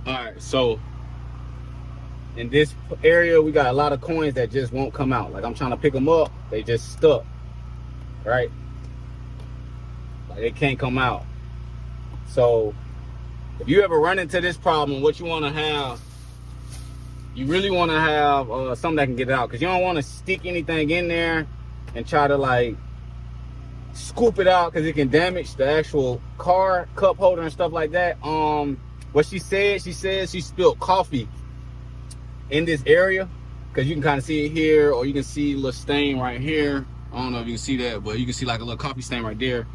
All right, so in this area, we got a lot of coins that just won't come out. Like I'm trying to pick them up, they just stuck, right? Like they can't come out. So if you ever run into this problem, what you want to have, you really want to have something that can get it out, because you don't want to stick anything in there and try to like scoop it out, because it can damage the actual car cup holder and stuff like that. What she said she spilled coffee in this area, because you can kind of see it here, or you can see a little stain right here. I don't know if you can see that, but you can see like a little coffee stain right there.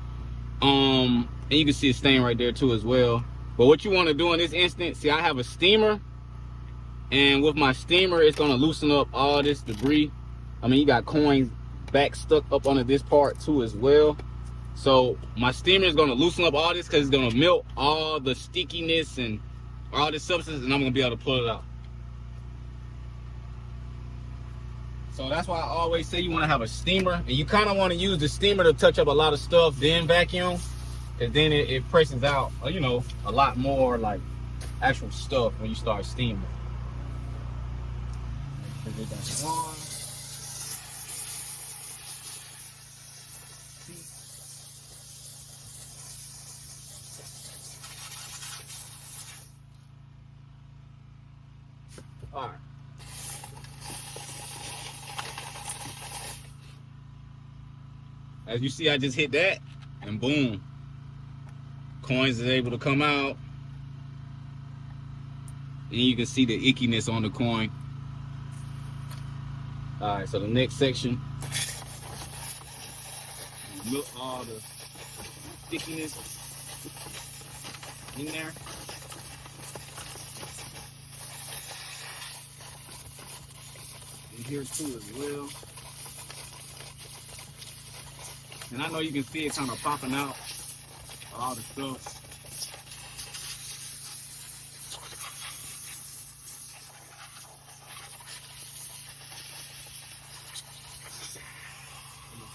And you can see a stain right there too as well. But what you want to do in this instance, see, I have a steamer, and with my steamer, it's going to loosen up all this debris. I mean, you got coins back stuck up under this part too as well. So my steamer is going to loosen up all this, because it's going to melt all the stickiness and all this substance, and I'm going to be able to pull it out. So that's why I always say you want to have a steamer, and you kind of want to use the steamer to touch up a lot of stuff, then vacuum, because then it presses out, you know, a lot more like actual stuff when you start steaming. All right. As you see, I just hit that, and boom, coins is able to come out. And you can see the ickiness on the coin. All right, so the next section, look, all the stickiness in there. And here too as well. And I know you can see it kind of popping out, all the stuff.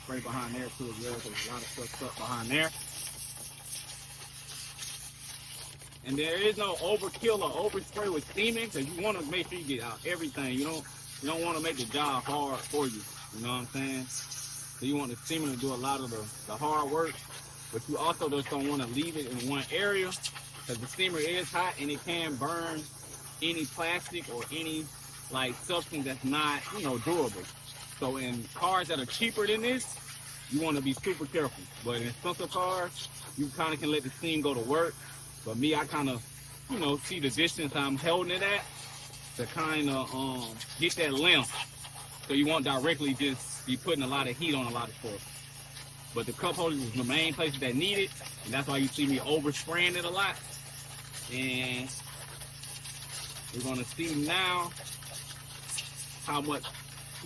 Spray behind there too as well, because there's a lot of stuff stuck behind there. And there is no overkill or overspray with steaming, because you want to make sure you get out everything. You don't want to make the job hard for you. You know what I'm saying? So you want the steamer to do a lot of the hard work, but you also just don't want to leave it in one area, because the steamer is hot and it can burn any plastic or any like substance that's not, you know, durable. So in cars that are cheaper than this, you want to be super careful. But in expensive cars, you kind of can let the steam go to work. But me, I kind of, you know, see the distance I'm holding it at to kind of get that length. So you won't directly just be putting a lot of heat on a lot of stuff. But the cup holders is the main places that need it, and that's why you see me overspraying it a lot. And we're gonna see now how much,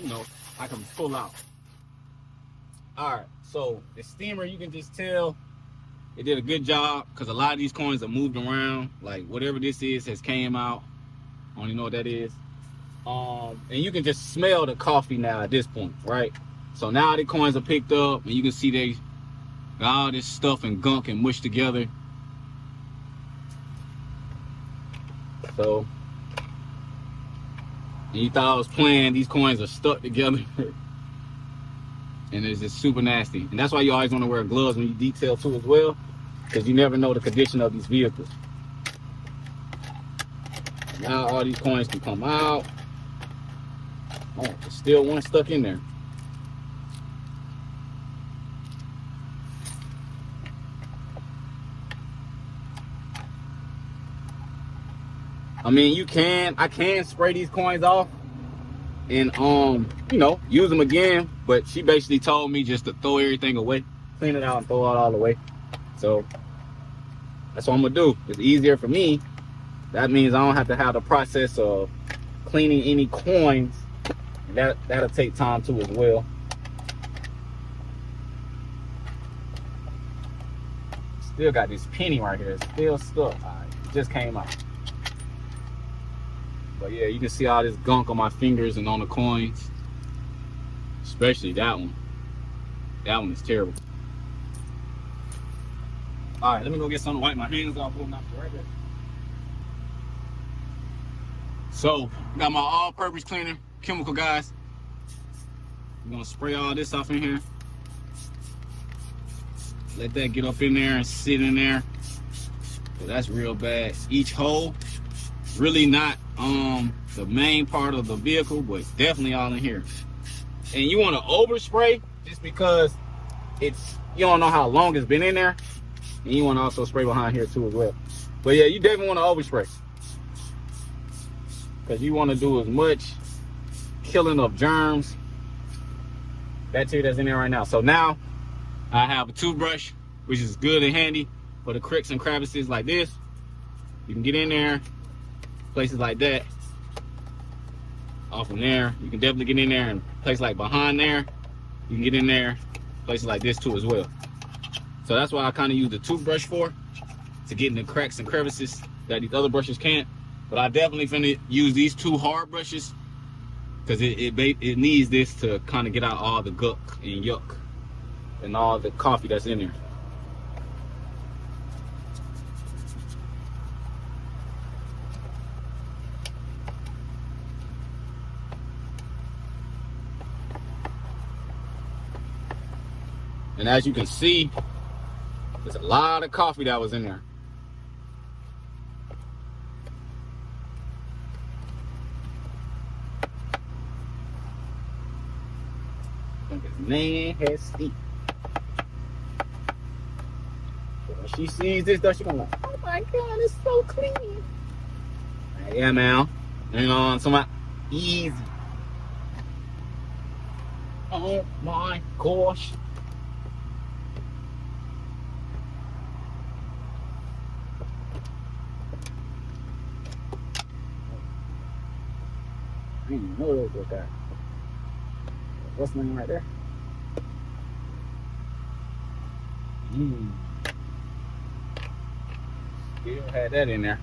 you know, I can pull out. All right, so the steamer, you can just tell it did a good job, because a lot of these coins are moved around. Like whatever this is has came out. I don't even know what that is. And you can just smell the coffee now at this point, right? So now the coins are picked up, and you can see they got all this stuff and gunk and mushed together. So, and you thought I was playing, these coins are stuck together. And it's just super nasty. And that's why you always want to wear gloves when you detail too as well, because you never know the condition of these vehicles. Now all these coins can come out. Oh, there's still one stuck in there. I mean, I can spray these coins off and you know, use them again, but she basically told me just to throw everything away, clean it out and throw it all away. So that's what I'm gonna do. It's easier for me. That means I don't have to have the process of cleaning any coins. That'll take time too as well. Still got this penny right here. It's still stuck. It just came out. But yeah, you can see all this gunk on my fingers and on the coins. Especially that one. That one is terrible. All right, let me go get something to wipe my hands off. Right there. So, got my all-purpose cleaner, chemical, guys. We're gonna spray all this off in here. Let that get up in there and sit in there. So that's real bad. Each hole, really not the main part of the vehicle, but definitely all in here. And you want to overspray just because you don't know how long it's been in there. And you want to also spray behind here too as well. But yeah, you definitely want to overspray, because you want to do as much killing of germs, bacteria that's in there right now. So now I have a toothbrush, which is good and handy for the cracks and crevices like this. You can get in there, places like that. Off from there, you can definitely get in there, and places like behind there, you can get in there, places like this too as well. So that's why I kind of use the toothbrush for, to get in the cracks and crevices that these other brushes can't. But I definitely finna use these two hard brushes, because it needs this to kind of get out all the gunk and yuck and all the coffee that's in there. And as you can see, there's a lot of coffee that was in there. Man has steep. When she sees this, though, she's gonna like, oh my God, it's so clean. Yeah, man. You know, somebody easy. Oh my gosh. I didn't even know that was that. What's the name right there? Still had that in there.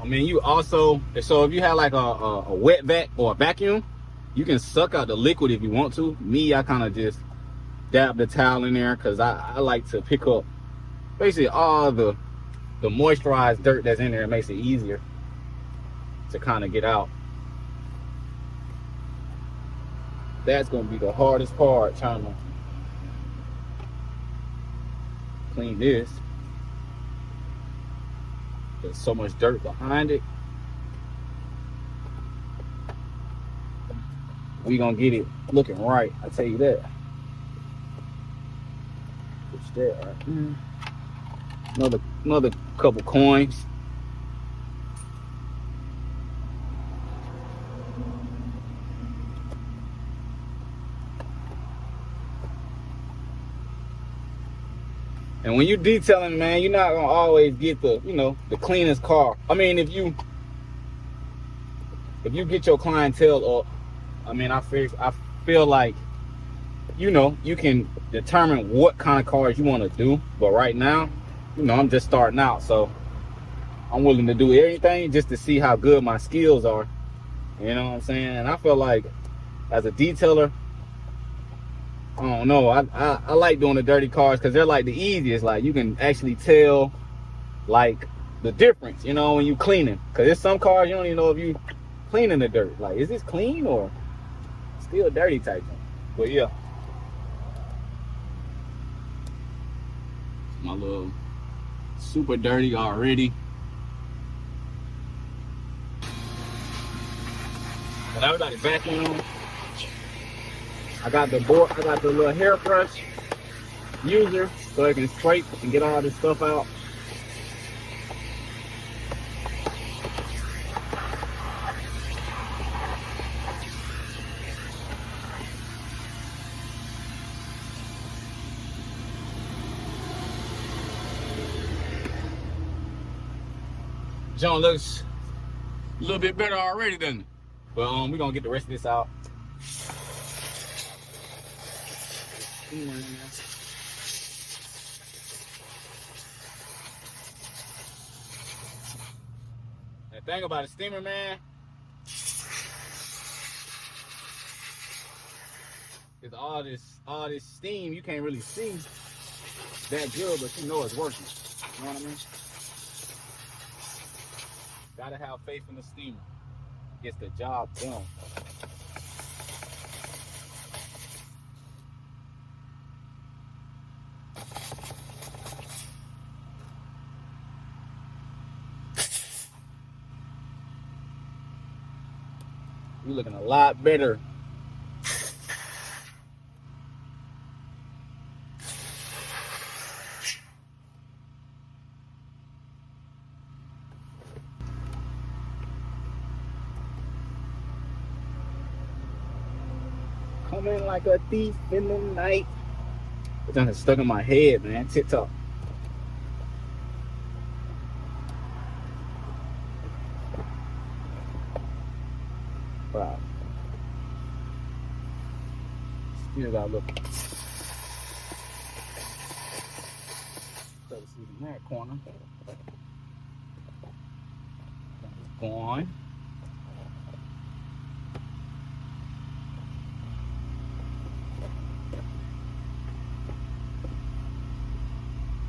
I mean, you also, so if you have like a wet vac or a vacuum, you can suck out the liquid if you want to. Me, I kind of just dab the towel in there, because I like to pick up basically all the moisturized dirt that's in there. It makes it easier to kind of get out. That's going to be the hardest part, trying to clean this. There's so much dirt behind it. We gonna get it looking right, I tell you that. Push that right. Another couple coins. And when you're detailing, man, you're not gonna always get the cleanest car. I mean, if you get your clientele up, I mean, I feel like, you can determine what kind of cars you want to do. But right now, I'm just starting out, so I'm willing to do everything just to see how good my skills are. You know what I'm saying? And I feel like as a detailer, I don't know, I like doing the dirty cars, because they're like the easiest. Like, you can actually tell like the difference, when you cleaning. Because there's some cars you don't even know if you cleaning the dirt. Like, is this clean or still dirty type thing? But yeah, my little super dirty already. But everybody vacuum. I got the little hairbrush user, so I can scrape and get all this stuff out. John looks a little bit better already, doesn't it? But we're gonna get the rest of this out. thing about a steamer, man, is all this steam you can't really see that good, but you know it's working. You know what I mean? Gotta have faith in the steamer. Gets the job done. You're looking a lot better. Coming like a thief in the night. It's done stuck in my head, man. TikTok. Wow. Still gotta look. Start to see in that corner. Going.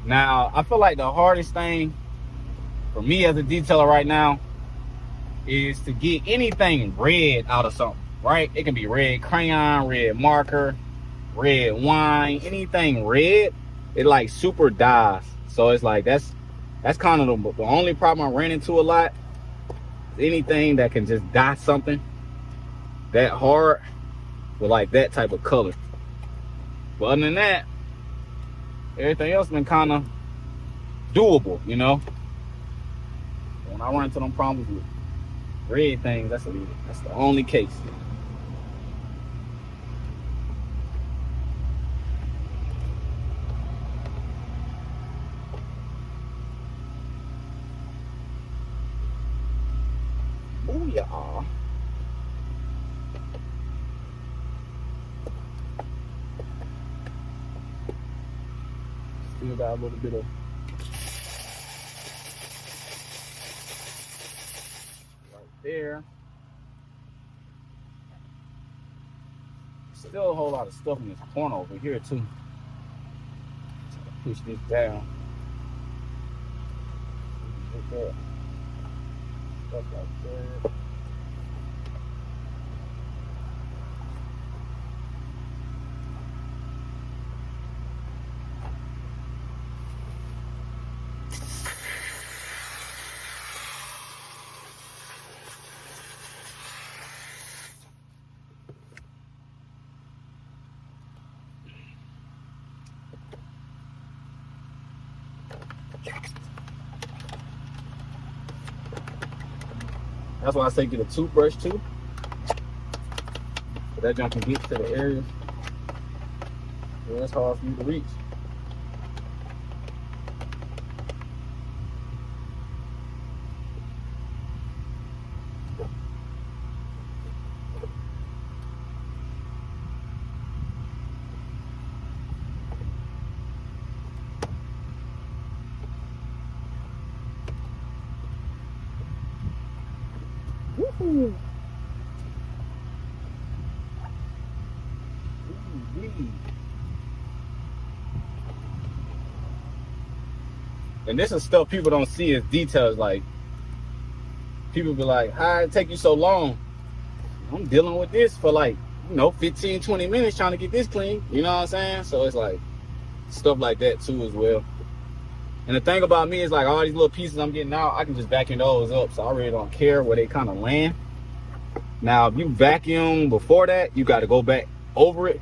Now, I feel like the hardest thing for me as a detailer right now is to get anything red out of something, right? It can be red crayon, red marker, red wine, anything red, it like super dies. So it's like that's kind of the only problem I ran into a lot. Anything that can just dye something that hard with like that type of color. But other than that, everything else been kind of doable, you know. When I run into them problems with red things, that's the only case. Booyah. Still got a little bit of right there. Still a whole lot of stuff in this corner over here too. Push this down. Look at that. Stuff like that. That's why I say get a toothbrush too. So that junk can get to the areas where it's hard for you to reach. Woohoo! And this is stuff people don't see as details. Like, people be like, how it take you so long? I'm dealing with this for like, 15, 20 minutes trying to get this clean. You know what I'm saying? So it's like stuff like that too as well. And the thing about me is like all these little pieces I'm getting out, I can just vacuum those up. So I really don't care where they kind of land. Now, if you vacuum before that, you got to go back over it.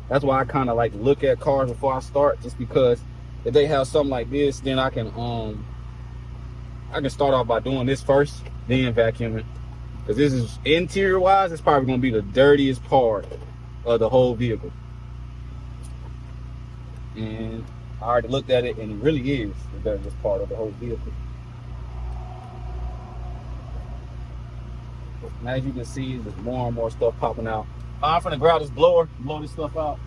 That's why I kind of like look at cars before I start, just because if they have something like this, then I can start off by doing this first, then vacuuming. Because this is interior wise, it's probably going to be the dirtiest part of the whole vehicle. And I already looked at it, and it really is the dirtiest part of the whole vehicle. Now, as you can see, there's more and more stuff popping out. I'm gonna grab this blower, blow this stuff out.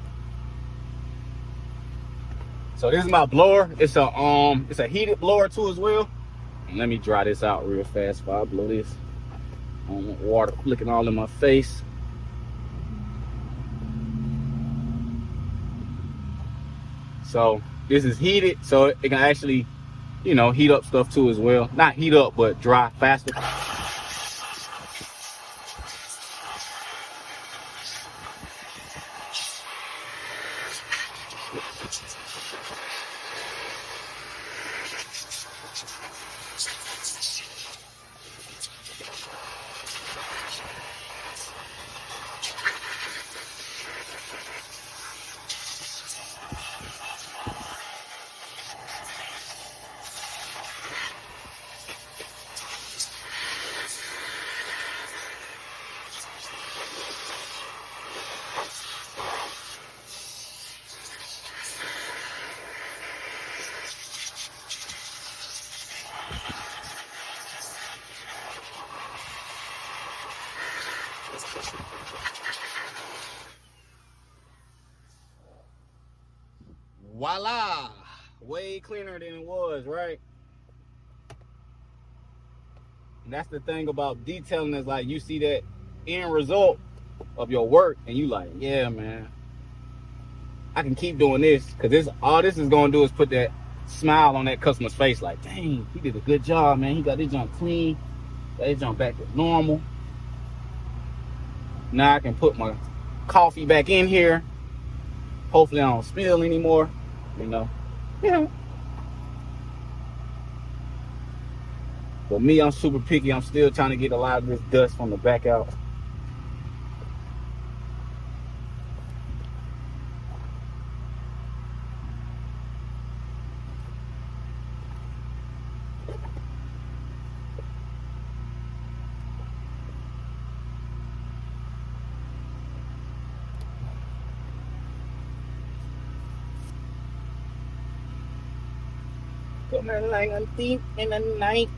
So this is my blower. It's a heated blower too as well. Let me dry this out real fast before I blow this. I don't want water flicking all in my face. So this is heated, so it can actually, you know, heat up stuff too as well. Not heat up, but dry faster. Voila! Way cleaner than it was, right? And that's the thing about detailing, is like you see that end result of your work and you like, yeah, man, I can keep doing this, because this all this is gonna do is put that smile on that customer's face, like, dang, he did a good job, man. He got his junk clean, got his junk back to normal. Now I can put my coffee back in here. Hopefully I don't spill anymore, you know. Yeah. But me, I'm super picky. I'm still trying to get a lot of this dust from the back out. Come on, like a thief in the night.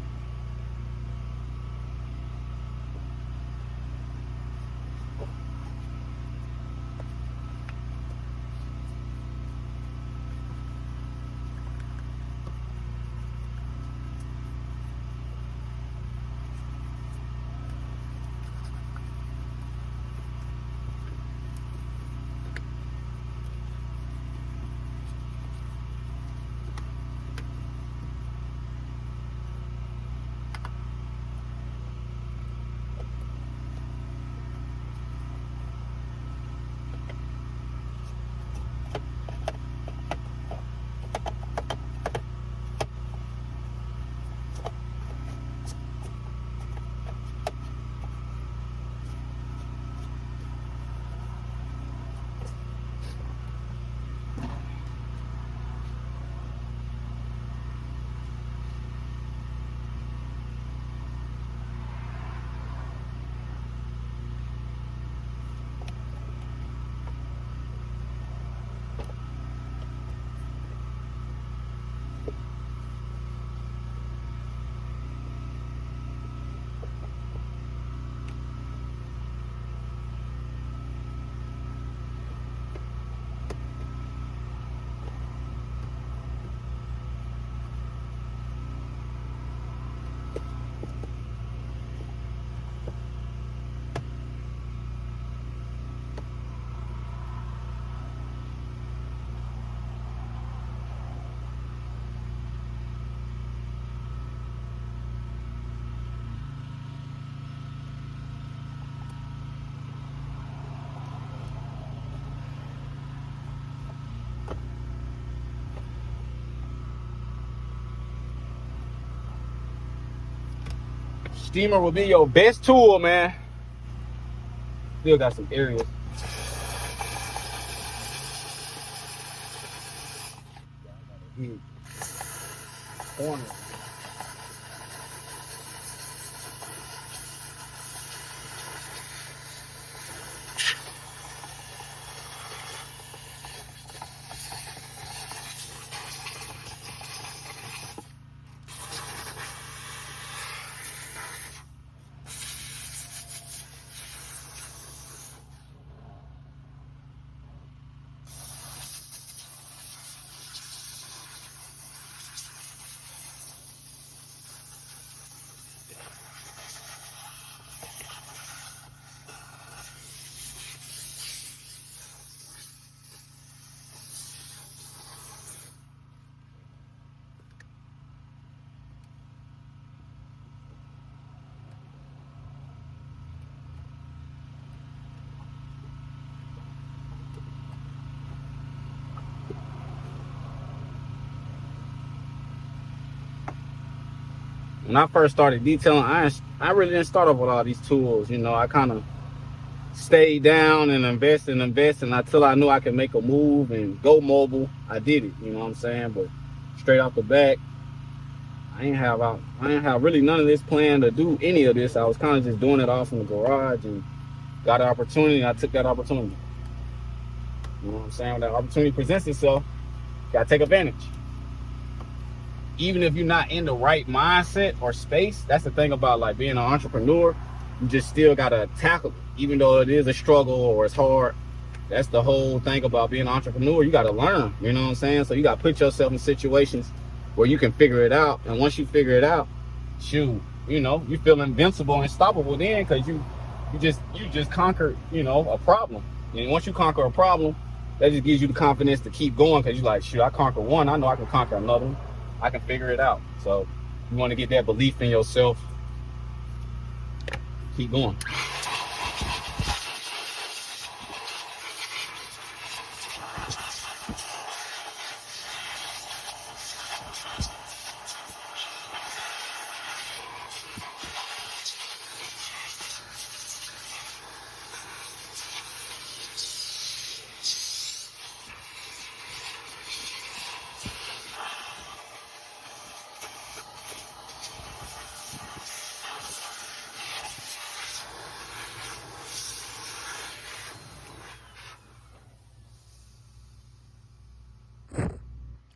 Steamer will be your best tool, man. Still got some areas. Corner. when I first started detailing, I really didn't start off with all these tools. You know, I kind of stayed down and invested until I knew I could make a move and go mobile. I did it. You know what I'm saying? But straight off the back, I ain't have really none of this plan to do any of this. I was kind of just doing it off in the garage and got an opportunity. I took that opportunity. You know what I'm saying? When that opportunity presents itself, you gotta take advantage. Even if you're not in the right mindset or space, that's the thing about like being an entrepreneur. You just still gotta tackle it, even though it is a struggle or it's hard. That's the whole thing about being an entrepreneur. You gotta learn. You know what I'm saying? So you gotta put yourself in situations where you can figure it out. And once you figure it out, shoot, you know, you feel invincible and unstoppable then, because you just conquered, you know, a problem. And once you conquer a problem, that just gives you the confidence to keep going, because you're like, shoot, I conquered one, I know I can conquer another one. I can figure it out. So you want to get that belief in yourself. Keep going.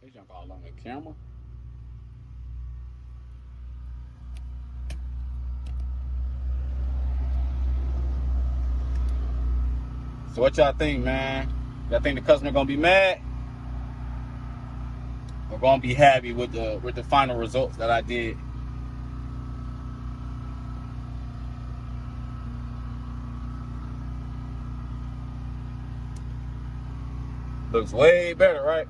They jump all on the camera. So what y'all think, man? Y'all think the customer gonna be mad or gonna be happy with the final results that I did? Looks way better, right?